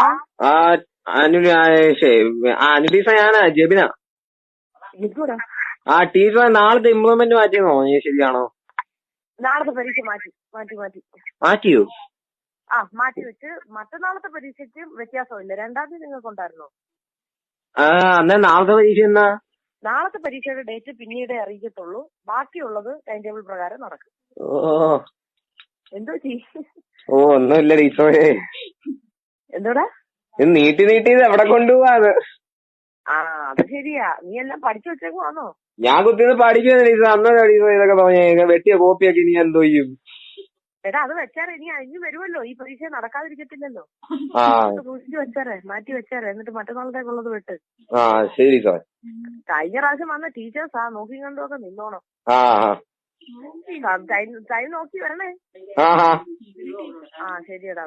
ആ ആ അനുലീസ ഞാനാ ജെബിന. നിൽക്കൂടാ. ടീച്ചർ നാളത്തെ ഇംപ്ലിമെന്റ് മാറ്റിയെന്നോ? ശരിയാണോ? നാളത്തെ പരീക്ഷ മാറ്റി. മാറ്റിയോ? മാറ്റി വെച്ച് മറ്റന്നാളത്തെ പരീക്ഷയ്ക്ക് വ്യത്യാസമില്ല. 2-ാം തീയതി നിങ്ങൾക്ക് ഉണ്ടായിരുന്നോ? എന്നാ നാളത്തെ പരീക്ഷ എന്നാ? നാളത്തെ പരീക്ഷയുടെ ഡേറ്റ് പിന്നീടേ അറിയിക്കത്തുള്ളൂ. ബാക്കിയുള്ളത് ടൈം ടേബിൾ പ്രകാരം നടക്കും. എന്തോ ഒന്നുമില്ല ടീച്ചറേ. എന്തോടാ നീട്ടി ഇത് എവിടെ കൊണ്ടുപോവാത്? അത് ശരിയാ. നീ എല്ലാം പഠിച്ചു വെച്ചേക്കുവാന്നോ? ഞാൻ കുത്തിന്ന് പഠിക്കുന്നില്ല ടീച്ചർ. അന്നോ ടീച്ചർ ഇതൊക്കെ തോന്നിയ വെട്ടിയ കോപ്പിയൊക്കെ ഇനി എന്തോ ചെയ്യും? എടാ അത് വെച്ചാറേ, ഇനി വരുമല്ലോ. ഈ പരീക്ഷ നടക്കാതിരിക്കത്തില്ലല്ലോ. സൂക്ഷിച്ചു വെച്ചാറേ, മാറ്റി വെച്ചാറേ. എന്നിട്ട് മറ്റന്നാളത്തേക്കുള്ളത് വിട്ട്. ശരി സാർ. കഴിഞ്ഞ പ്രാവശ്യം വന്ന ടീച്ചേഴ്സാ. നോക്കി കണ്ടുമൊക്കെ നിന്നോണം. ടൈം നോക്കി വരണേ. ശരിയടാ.